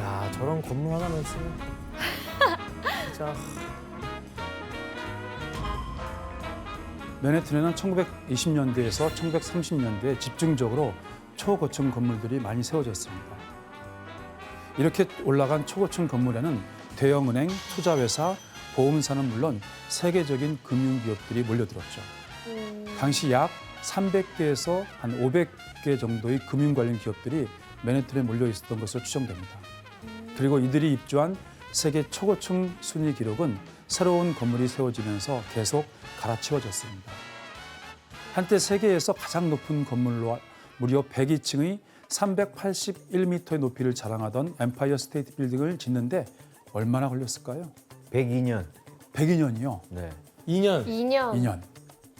야, 저런 건물 하나만 있으면 진짜. 맨해튼에는 1920년대에서 1930년대에 집중적으로 초고층 건물들이 많이 세워졌습니다. 이렇게 올라간 초고층 건물에는 대형은행, 투자회사, 보험사는 물론 세계적인 금융기업들이 몰려들었죠. 당시 약 300개에서 한 500개 정도의 금융 관련 기업들이 맨해튼에 몰려 있었던 것으로 추정됩니다. 그리고 이들이 입주한 세계 초고층 순위 기록은 새로운 건물이 세워지면서 계속 갈아치워졌습니다. 한때 세계에서 가장 높은 건물로 무려 102층의 381m의 높이를 자랑하던 엠파이어 스테이트 빌딩을 짓는데 얼마나 걸렸을까요? 102년. 102년이요. 네. 2년. 2년. 2년.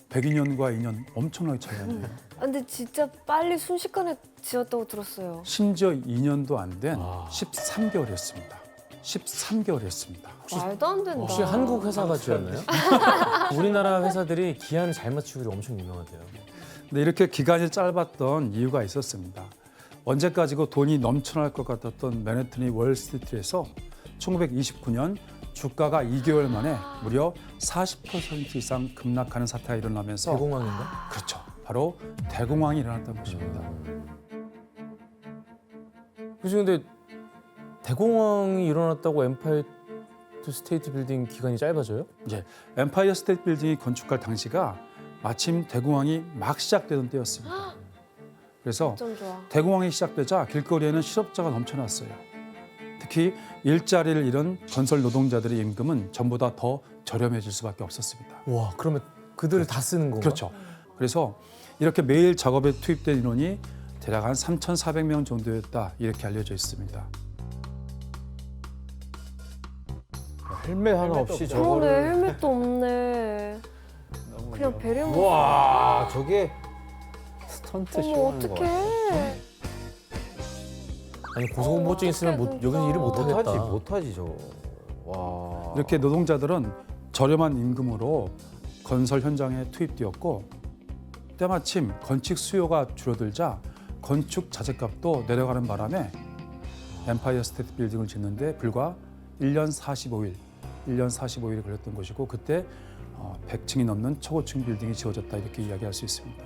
102년과 2년 엄청나게 차이가 나요. 근데 진짜 빨리 순식간에 지었다고 들었어요. 심지어 2년도 안 된 아. 13개월이었습니다. 13개월이었습니다. 말도 안 된다. 혹시 한국 회사가 지었나요? 우리나라 회사들이 기한을 잘 맞추기로 엄청 유명하대요. 근데 이렇게 기간이 짧았던 이유가 있었습니다. 언제까지고 돈이 넘쳐날 것 같았던 맨해튼의 월스트리트에서 1929년 주가가 2개월 만에 무려 40% 이상 급락하는 사태가 일어나면서 대공황인가? 그렇죠. 바로 대공황이 일어났던 것입니다. 그치, 근데 대공황이 일어났다고 엠파이어 스테이트 빌딩 기간이 짧아져요? 이제 엠파이어 스테이트 빌딩이 건축할 당시가 마침 대공황이 막 시작되던 때였습니다. 그래서 좀 좋아. 대공황이 시작되자 길거리에는 실업자가 넘쳐났어요. 특히 일자리를 잃은 건설 노동자들의 임금은 전보다 더 저렴해질 수밖에 없었습니다. 와, 그러면 그들을 다 쓰는 건가? 그렇죠. 그래서 이렇게 매일 작업에 투입된 인원이 대략 한 3,400명 정도였다 이렇게 알려져 있습니다. 헬멧 하나 없이 그러네, 저거를. 헬멧도 없네. 그냥 배려만. 와, 저게 스턴트 어머, 쇼하는 거 같아. 어떡해. 아니, 고소공포증 있으면 어떡해, 여기서 일을 못 진짜. 하겠다. 못하지 저거. 와. 이렇게 노동자들은 저렴한 임금으로 건설 현장에 투입되었고 때마침 건축 수요가 줄어들자 건축 자재값도 내려가는 바람에 엠파이어 스테이트 빌딩을 짓는데 불과 1년 45일이 걸렸던 것이고 그때 100층이 넘는 초고층 빌딩이 지어졌다 이렇게 이야기할 수 있습니다.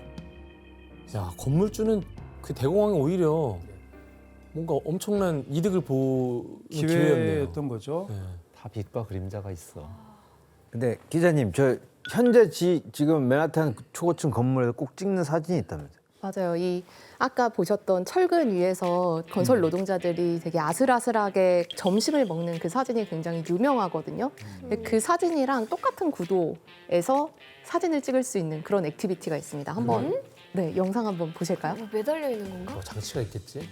야, 건물주는 그 대공황이 오히려 뭔가 엄청난 이득을 보는 기회였네요. 기회였던 거죠. 네. 다 빛과 그림자가 있어. 근데 기자님, 저 현재 지금 맨하탄 초고층 건물에서 꼭 찍는 사진이 있다면서요? 맞아요. 이 아까 보셨던 철근 위에서 건설 노동자들이 되게 아슬아슬하게 점심을 먹는 그 사진이 굉장히 유명하거든요. 근데 그 사진이랑 똑같은 구도에서 사진을 찍을 수 있는 그런 액티비티가 있습니다. 한번 네, 영상 한번 보실까요? 뭐 매달려 있는 건가? 뭐 장치가 있겠지?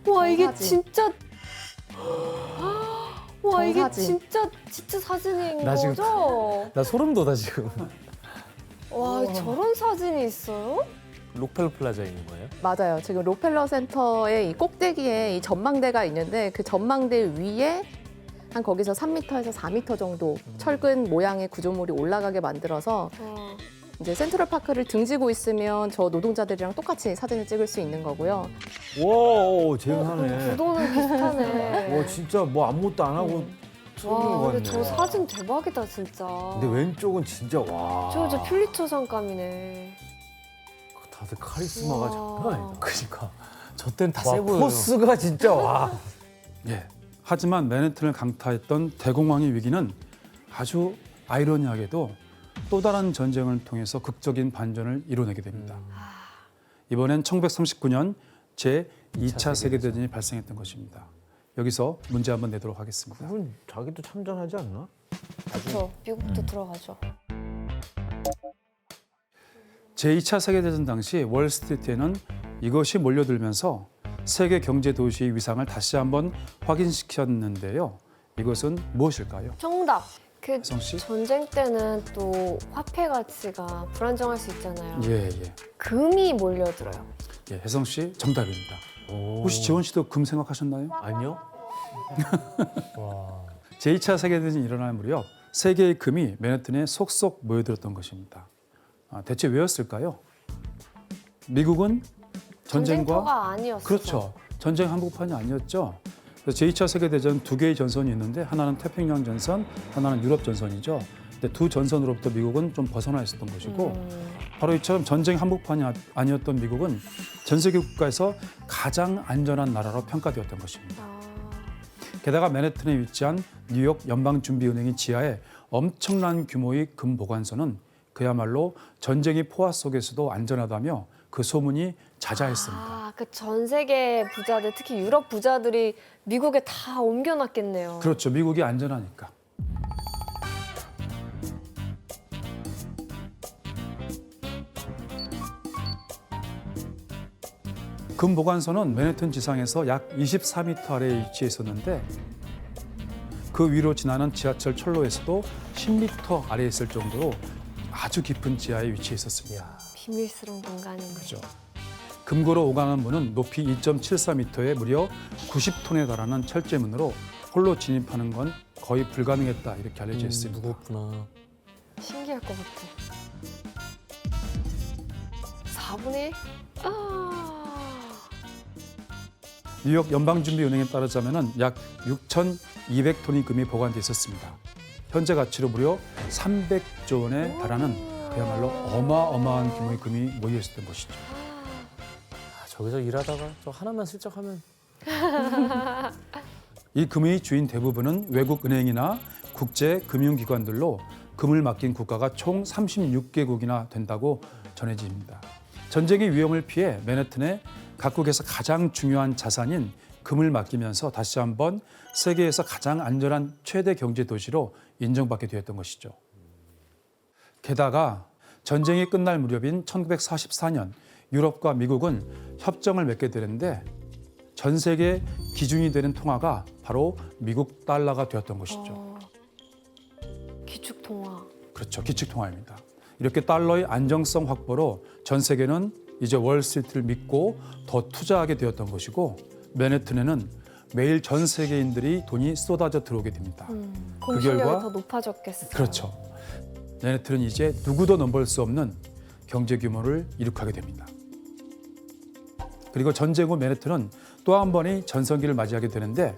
와, 이게 사진. 진짜. 와, 이게 정사진. 진짜 사진인 나 지금 거죠? 나 소름 돋아 지금. 와, 저런 사진이 있어요? 록펠러 플라자에 있는 거예요? 맞아요. 지금 록펠러 센터의 이 꼭대기에 이 전망대가 있는데 그 전망대 위에 한 거기서 3m에서 4m 정도 철근 모양의 구조물이 올라가게 만들어서 와. 이제 센트럴파크를 등지고 있으면 저 노동자들이랑 똑같이 사진을 찍을 수 있는 거고요. 와, 재미하네. 구도는 비슷하네. 와, 진짜 뭐 아무것도 안 하고 찍는 거 와, 같네. 근데 저 사진 대박이다, 진짜. 근데 왼쪽은 진짜 와. 저 퓰리처 상감이네. 다들 카리스마가 와. 장난 아니다. 그러니까 저 때는 다 와, 세 보여요. 포스가 진짜 와. 예. 하지만 맨해튼을 강타했던 대공황의 위기는 아주 아이러니하게도 또 다른 전쟁을 통해서 극적인 반전을 이뤄내게 됩니다. 이번엔 1939년 제2차 세계대전이 발생했던 것입니다. 여기서 문제 한번 내도록 하겠습니다. 그분 자기도 참전하지 않나? 그렇죠. 미국도 들어가죠. 제2차 세계대전 당시 월스트리트에는 이것이 몰려들면서 세계 경제 도시의 위상을 다시 한번 확인시켰는데요. 이것은 무엇일까요? 정답. 그 혜성 씨? 전쟁 때는 또 화폐 가치가 불안정할 수 있잖아요. 예, 예. 금이 몰려들어요. 예, 혜성 씨 정답입니다. 오. 혹시 지원 씨도 금 생각하셨나요? 아니요. 와. 제2차 세계대전이 일어날 무렵 세계의 금이 맨해튼에 속속 모여들었던 것입니다. 대체 왜였을까요? 미국은 전쟁과 전쟁터가 아니었어요. 그렇죠. 전쟁 한복판이 아니었죠. 그래서 제2차 세계대전 두 개의 전선이 있는데 하나는 태평양 전선, 하나는 유럽 전선이죠. 근데 두 전선으로부터 미국은 좀 벗어나 있었던 것이고 바로 이처럼 전쟁 한복판이 아니었던 미국은 전 세계 국가에서 가장 안전한 나라로 평가되었던 것입니다. 게다가 맨해튼에 위치한 뉴욕 연방준비은행의 지하에 엄청난 규모의 금 보관소는 그야말로 전쟁의 포화 속에서도 안전하다며 그 소문이 자자했습니다. 아, 그 전 세계 부자들, 특히 유럽 부자들이 미국에 다 옮겨놨겠네요. 그렇죠. 미국이 안전하니까. 금 보관소는 맨해튼 지상에서 약 24m 아래에 위치해 있었는데 그 위로 지나는 지하철 철로에서도 10m 아래에 있을 정도로 아주 깊은 지하에 위치해 있었습니다. 비밀스러운 공간이네요. 그죠. 금고로 오가는 문은 높이 2.74m에 무려 90톤에 달하는 철제문으로 홀로 진입하는 건 거의 불가능했다 이렇게 알려져 있습니다. 무겁구나. 신기할 것 같아. 4분의 1? 뉴욕 연방준비은행에 따르자면 약 6,200톤의 금이 보관돼 있었습니다. 현재 가치로 무려 300조 원에 달하는 그야말로 어마어마한 규모의 금이 모여 있었던 것이죠. 아, 저기서 일하다가 저 하나만 슬쩍하면 이 금의 주인 대부분은 외국 은행이나 국제 금융기관들로 금을 맡긴 국가가 총 36개국이나 된다고 전해집니다. 전쟁의 위험을 피해 맨해튼에 각국에서 가장 중요한 자산인 금을 맡기면서 다시 한번 세계에서 가장 안전한 최대 경제 도시로 인정받게 되었던 것이죠. 게다가 전쟁이 끝날 무렵인 1944년 유럽과 미국은 협정을 맺게 되는데 전 세계 기준이 되는 통화가 바로 미국 달러가 되었던 것이죠. 기축통화. 그렇죠. 기축통화입니다. 이렇게 달러의 안정성 확보로 전 세계는 이제 월스트리트를 믿고 더 투자하게 되었던 것이고 맨해튼에는 매일 전 세계인들이 돈이 쏟아져 들어오게 됩니다. 공실력이 결과- 더 높아졌겠어요. 그렇죠. 맨해튼은 이제 누구도 넘볼 수 없는 경제 규모를 이룩하게 됩니다. 그리고 전쟁 후 맨해튼은 또 한 번의 전성기를 맞이하게 되는데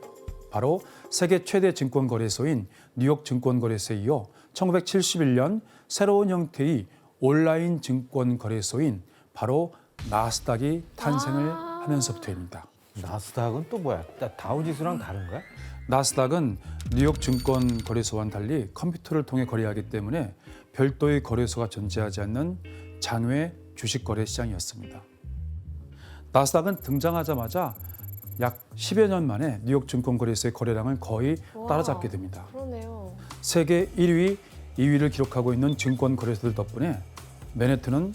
바로 세계 최대 증권 거래소인 뉴욕 증권 거래소에 이어 1971년 새로운 형태의 온라인 증권 거래소인 바로 나스닥이 탄생을 하면서부터입니다. 나스닥은 또 뭐야? 다우지수랑 다른가? 나스닥은 뉴욕 증권 거래소와는 달리 컴퓨터를 통해 거래하기 때문에 별도의 거래소가 존재하지 않는 장외 주식 거래 시장이었습니다. 나스닥은 등장하자마자 약 10여 년 만에 뉴욕 증권 거래소의 거래량을 거의 따라잡게 됩니다. 그러네요. 세계 1위, 2위를 기록하고 있는 증권 거래소들 덕분에 맨해튼은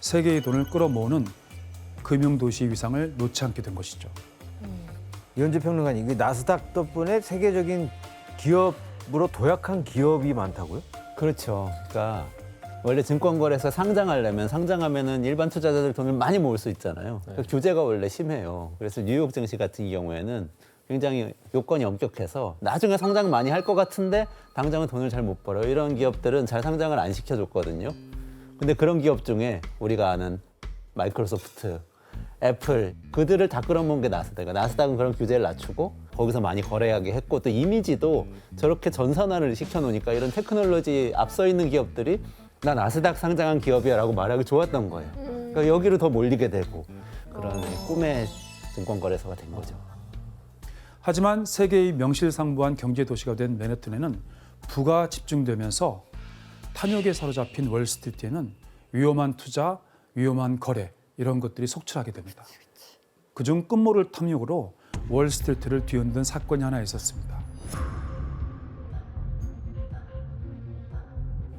세계의 돈을 끌어모으는 금융도시 위상을 놓지 않게 된 것이죠. 이현주 평론가님, 이게 나스닥 덕분에 세계적인 기업으로 도약한 기업이 많다고요? 그렇죠. 그러니까 원래 증권거래소 상장하려면 상장하면은 일반 투자자들 돈을 많이 모을 수 있잖아요. 그러니까 규제가 원래 심해요. 그래서 뉴욕 증시 같은 경우에는 굉장히 요건이 엄격해서 나중에 상장 많이 할 것 같은데 당장은 돈을 잘 못 벌어요. 이런 기업들은 잘 상장을 안 시켜줬거든요. 근데 그런 기업 중에 우리가 아는 마이크로소프트, 애플 그들을 다 끌어모은 게 나스닥이에요. 나스닥은 그런 규제를 낮추고 거기서 많이 거래하게 했고 또 이미지도 저렇게 전산화를 시켜놓으니까 이런 테크놀로지 앞서 있는 기업들이 나 나스닥 상장한 기업이야 라고 말하기 좋았던 거예요. 그러니까 여기로 더 몰리게 되고 그런 꿈의 증권거래소가 된 거죠. 하지만 세계의 명실상부한 경제 도시가 된 맨해튼에는 부가 집중되면서 탐욕에 사로잡힌 월스트리트에는 위험한 투자, 위험한 거래 이런 것들이 속출하게 됩니다. 그중 끝모를 탐욕으로 월스트리트를 뒤흔든 사건이 하나 있었습니다.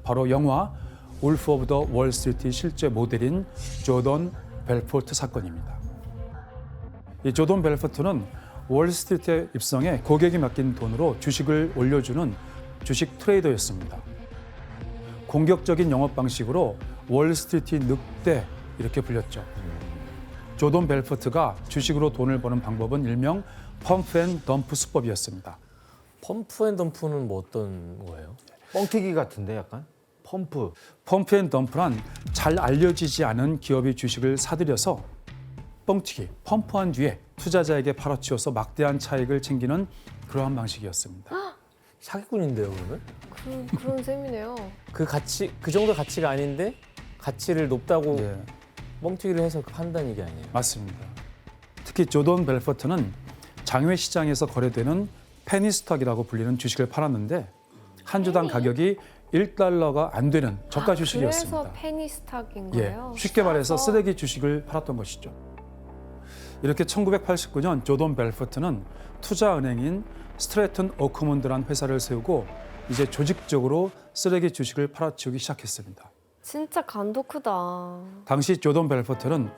바로 영화 울프 오브 더 월스트리트의 실제 모델인 조던 벨포트 사건입니다. 이 조던 벨포트는 월스트리트에 입성해 고객이 맡긴 돈으로 주식을 올려주는 주식 트레이더였습니다. 공격적인 영업 방식으로 월스트리트의 늑대 이렇게 불렸죠. 조던 벨포트가 주식으로 돈을 버는 방법은 일명 펌프 앤 덤프 수법이었습니다. 펌프 앤 덤프는 뭐 어떤 거예요? 뻥튀기 같은데 약간? 펌프. 펌프 앤 덤프란 잘 알려지지 않은 기업의 주식을 사들여서 뻥튀기, 펌프한 뒤에 투자자에게 팔아치워서 막대한 차익을 챙기는 그러한 방식이었습니다. 사기꾼인데요, 그러면? 그런 셈이네요. 그 정도 가치가 아닌데 가치를 높다고 네, 뻥튀기를 해서 판다는 얘기 아니에요? 맞습니다. 특히 조던 벨포트는 장외 시장에서 거래되는 페니스톡이라고 불리는 주식을 팔았는데 한 주당 가격이 1달러가 안 되는 저가 주식이었습니다. 그래서 페니스탁인 예, 거예요? 쉽게 말해서 싸서? 쓰레기 주식을 팔았던 것이죠. 이렇게 1989년 조던 벨포트는 투자은행인 스트래튼 오크먼드라는 회사를 세우고 이제 조직적으로 쓰레기 주식을 팔아치우기 시작했습니다. 진짜 간도 크다. 당시 조던 벨포트는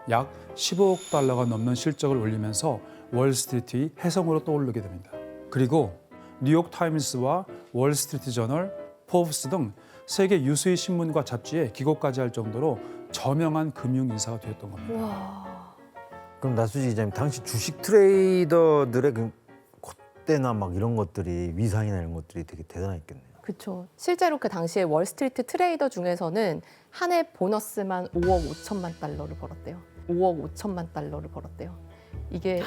약 15억 달러가 넘는 실적을 올리면서 월스트리트의 혜성으로 떠오르게 됩니다. 그리고 뉴욕 타임스와 월스트리트 저널, 포브스 등 세계 유수의 신문과 잡지에 기고까지 할 정도로 저명한 금융 인사가 되었던 겁니다. 와. 그럼 나수지 기자님, 당시 주식 트레이더들의 그 콧대나 막 이런 것들이 위상이나 이런 것들이 되게 대단했겠네요. 그렇죠. 실제로 그 당시에 월스트리트 트레이더 중에서는 한 해 보너스만 5억 5천만 달러를 벌었대요. 5억 5천만 달러를 벌었대요. 이게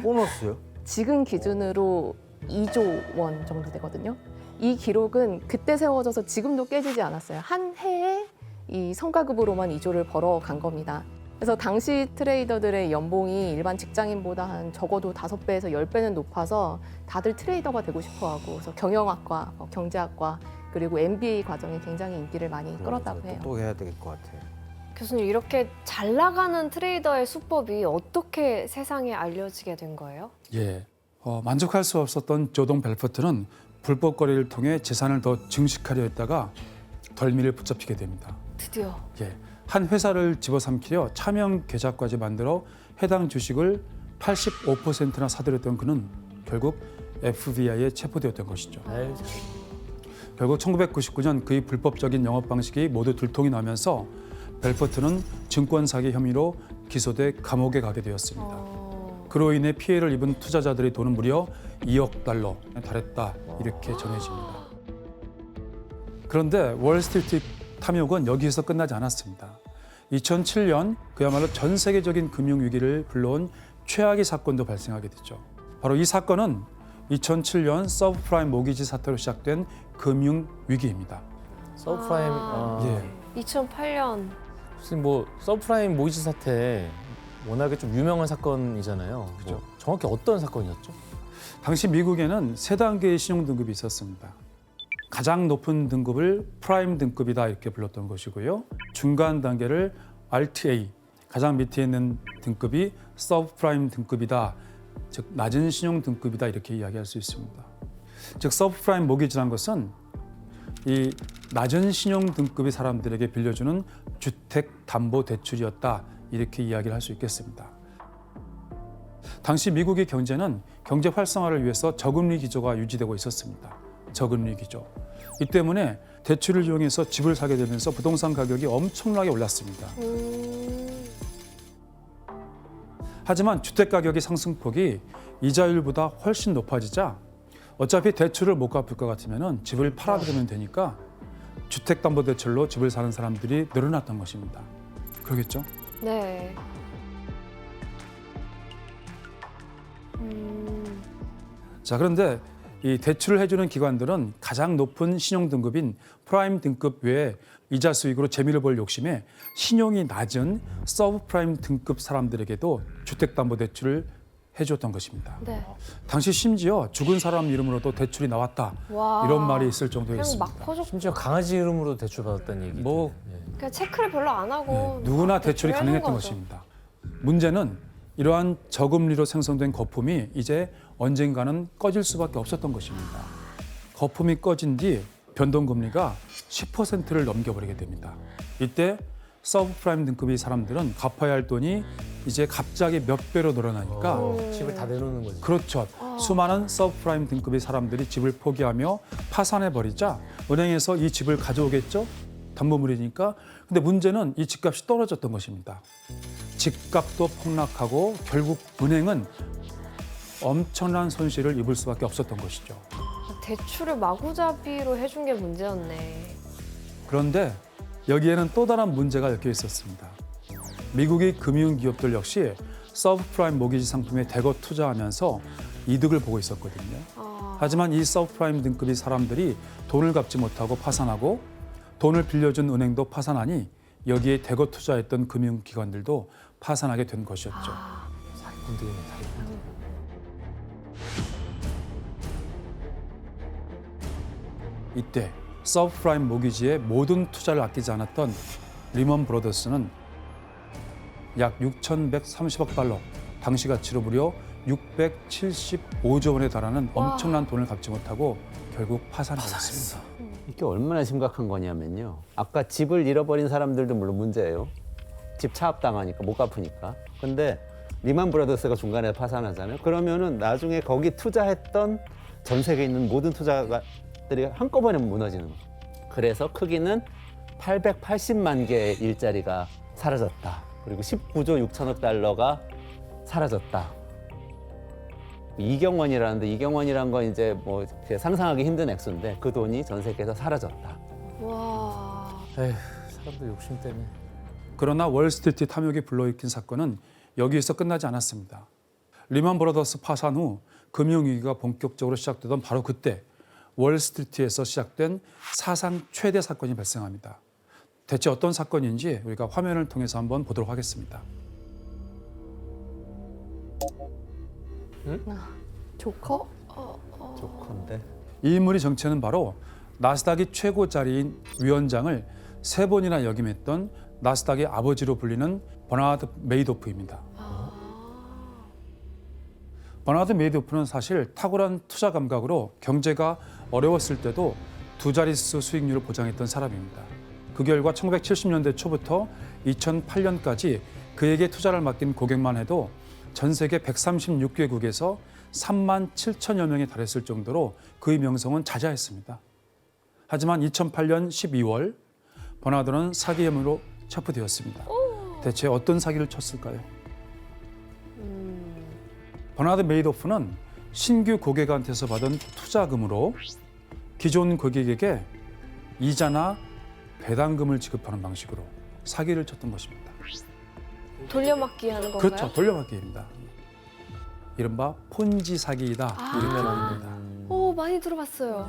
보너스요? 지금 기준으로 2조 원 정도 되거든요. 이 기록은 그때 세워져서 지금도 깨지지 않았어요. 한 해에 이 성과급으로만 2조를 벌어간 겁니다. 그래서 당시 트레이더들의 연봉이 일반 직장인보다 한 적어도 5배에서 10배는 높아서 다들 트레이더가 되고 싶어하고, 그래서 경영학과, 경제학과 그리고 MBA 과정이 굉장히 인기를 많이 끌었다고 해요. 또 해야 될 것 같아요. 교수님, 이렇게 잘 나가는 트레이더의 수법이 어떻게 세상에 알려지게 된 거예요? 예, 만족할 수 없었던 조던 벨포트는 불법 거래를 통해 재산을 더 증식하려 했다가 덜미를 붙잡히게 됩니다. 드디어. 예, 한 회사를 집어삼키려 차명 계좌까지 만들어 해당 주식을 85%나 사들였던 그는 결국 FBI에 체포되었던 것이죠. 아유, 참. 결국 1999년 그의 불법적인 영업 방식이 모두 들통이 나면서 벨포트는 증권 사기 혐의로 기소돼 감옥에 가게 되었습니다. 그로 인해 피해를 입은 투자자들의 돈은 무려 2억 달러에 달했다, 이렇게 전해집니다. 그런데 월스트리트 탐욕은 여기에서 끝나지 않았습니다. 2007년 그야말로 전 세계적인 금융위기를 불러온 최악의 사건도 발생하게 됐죠. 바로 이 사건은 2007년 서브프라임 모기지 사태로 시작된 금융위기입니다. 서브프라임. 예. 2008년. 무슨 뭐 서브프라임 모기지 사태 워낙에 좀 유명한 사건이잖아요. 그죠. 뭐 정확히 어떤 사건이었죠? 당시 미국에는 3단계의 신용등급이 있었습니다. 가장 높은 등급을 프라임 등급이다, 이렇게 불렀던 것이고요. 중간 단계를 RTA, 가장 밑에 있는 등급이 서브프라임 등급이다, 즉 낮은 신용 등급이다, 이렇게 이야기할 수 있습니다. 즉 서브프라임 모기지라는 것은 이 낮은 신용 등급의 사람들에게 빌려주는 주택담보대출이었다, 이렇게 이야기를 할 수 있겠습니다. 당시 미국의 경제는 경제 활성화를 위해서 저금리 기조가 유지되고 있었습니다. 저금리 기조. 이 때문에 대출을 이용해서 집을 사게 되면서 부동산 가격이 엄청나게 올랐습니다. 하지만 주택 가격의 상승폭이 이자율보다 훨씬 높아지자 어차피 대출을 못 갚을 것 같으면 집을 팔아들이면 되니까 주택담보대출로 집을 사는 사람들이 늘어났던 것입니다. 그러겠죠? 네. 자, 그런데 이 대출을 해주는 기관들은 가장 높은 신용 등급인 프라임 등급 외에 이자 수익으로 재미를 볼 욕심에 신용이 낮은 서브프라임 등급 사람들에게도 주택담보대출을 해줬던 것입니다. 네. 당시 심지어 죽은 사람 이름으로도 대출이 나왔다, 와. 이런 말이 있을 그냥 정도였습니다. 막 퍼줬고. 심지어 강아지 이름으로 대출 받았다는 얘기. 뭐 그냥 체크를 별로 안 하고. 누구나 대출이 대출을 가능했던 해준 거죠. 것입니다. 문제는 이러한 저금리로 생성된 거품이 이제 언젠가는 꺼질 수밖에 없었던 것입니다. 거품이 꺼진 뒤 변동금리가 10%를 넘겨버리게 됩니다. 이때 서브프라임 등급의 사람들은 갚아야 할 돈이 이제 갑자기 몇 배로 늘어나니까 집을 다 내놓는 거지. 그렇죠. 수많은 서브프라임 등급의 사람들이 집을 포기하며 파산해버리자 은행에서 이 집을 가져오겠죠? 담보물이니까. 근데 문제는 이 집값이 떨어졌던 것입니다. 집값도 폭락하고 결국 은행은 엄청난 손실을 입을 수밖에 없었던 것이죠. 대출을 마구잡이로 해준 게 문제였네. 그런데 여기에는 또 다른 문제가 엮여 있었습니다. 미국의 금융기업들 역시 서브프라임 모기지 상품에 대거 투자하면서 이득을 보고 있었거든요. 하지만 이 서브프라임 등급의 사람들이 돈을 갚지 못하고 파산하고 돈을 빌려준 은행도 파산하니 여기에 대거 투자했던 금융기관들도 파산하게 된 것이었죠. 사기꾼들이네, 사기꾼들. 이때 서브프라임 모기지에 모든 투자를 아끼지 않았던 리먼 브로더스는 약 6,130억 달러, 당시 가치로 무려 675조 원에 달하는 엄청난 돈을 갚지 못하고 결국 파산했습니다. 이게 얼마나 심각한 거냐면요. 아까 집을 잃어버린 사람들도 물론 문제예요. 집 차압당하니까 못 갚으니까. 근데 리만 브라더스가 중간에 파산하잖아요. 그러면은 나중에 거기 투자했던 전 세계에 있는 모든 투자가들이 한꺼번에 무너지는 거예요. 그래서 크기는 880만 개의 일자리가 사라졌다. 그리고 19조 6천억 달러가 사라졌다. 이경원이라는데 이경원이란 건 이제 뭐 이렇게 상상하기 힘든 액수인데 그 돈이 전 세계에서 사라졌다. 와. 에휴, 사람들 욕심 때문에. 그러나 월스트리트 탐욕이 불러일으킨 사건은 여기에서 끝나지 않았습니다. 리먼 브라더스 파산 후 금융위기가 본격적으로 시작되던 바로 그때 월스트리트에서 시작된 사상 최대 사건이 발생합니다. 대체 어떤 사건인지 우리가 화면을 통해서 한번 보도록 하겠습니다. 조커? 조건데. 이 인물의 정체는 바로 나스닥의 최고 자리인 위원장을 3번이나 역임했던 나스닥의 아버지로 불리는 버나드 메이도프입니다. 버나드 메이도프는 사실 탁월한 투자 감각으로 경제가 어려웠을 때도 두 자릿수 수익률을 보장했던 사람입니다. 그 결과 1970년대 초부터 2008년까지 그에게 투자를 맡긴 고객만 해도 전 세계 136개국에서 3만 7천여 명에 달했을 정도로 그의 명성은 자자했습니다. 하지만 2008년 12월 버나드는 사기 혐의로 체포되었습니다. 대체 어떤 사기를 쳤을까요? 버나드 메이도프는 신규 고객한테서 받은 투자금으로 기존 고객에게 이자나 배당금을 지급하는 방식으로 사기를 쳤던 것입니다. 돌려막기 하는 건가요? 그렇죠. 돌려받기입니다. 이른바 폰지 사기이다. 이렇게 부릅니다. 오, 많이 들어봤어요.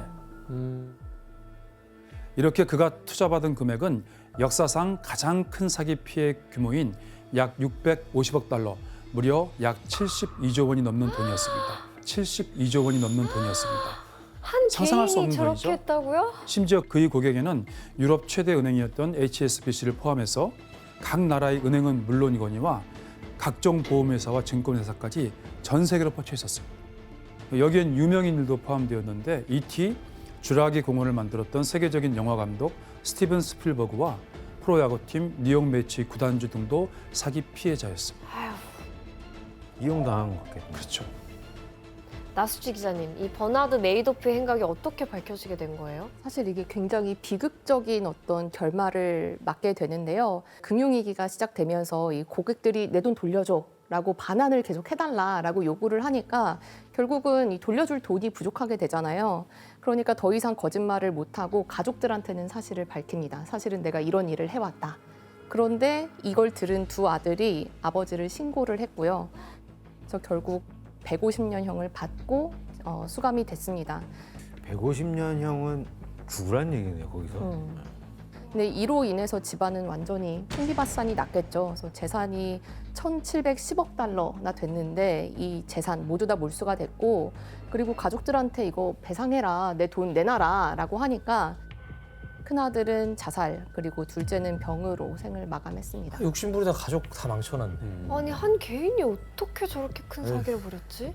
이렇게 그가 투자받은 금액은 역사상 가장 큰 사기 피해 규모인 약 650억 달러, 무려 약 72조 원이 넘는 돈이었습니다. 72조 원이 넘는 돈이었습니다. 한 상상할 수 개인이 없는 저렇게 돈이죠. 했다고요? 심지어 그의 고객에는 유럽 최대 은행이었던 HSBC를 포함해서 각 나라의 은행은 물론이거니와 각종 보험회사와 증권회사까지 전 세계로 뻗쳐 있었습니다. 여기엔 유명인들도 포함되었는데 E.T. 주라기 공원을 만들었던 세계적인 영화 감독 스티븐 스필버그와 프로야구팀 뉴욕 매치 구단주 등도 사기 피해자였습니다. 이용당한 것 같겠네요. 그렇죠. 나수지 기자님, 이 버나드 메이도프의 행각이 어떻게 밝혀지게 된 거예요? 사실 이게 굉장히 비극적인 어떤 결말을 맞게 되는데요. 금융위기가 시작되면서 이 고객들이 내 돈 돌려줘 라고 반환을 계속 해달라라고 요구를 하니까 결국은 이 돌려줄 돈이 부족하게 되잖아요. 그러니까 더 이상 거짓말을 못하고 가족들한테는 사실을 밝힙니다. 사실은 내가 이런 일을 해왔다. 그런데 이걸 들은 두 아들이 아버지를 신고를 했고요. 그래서 결국 150년형을 받고 수감이 됐습니다. 150년형은 죽으란 얘기네요, 거기서. 근데 이로 인해서 집안은 완전히 풍비박산이 났겠죠. 그래서 재산이 1,710억 달러나 됐는데 이 재산 모두 다 몰수가 됐고 그리고 가족들한테 이거 배상해라, 내 돈 내놔라라고 하니까 큰아들은 자살 그리고 둘째는 병으로 생을 마감했습니다. 욕심부리다 가족 다 망쳐놨네. 아니, 한 개인이 어떻게 저렇게 큰 사기를 벌였지?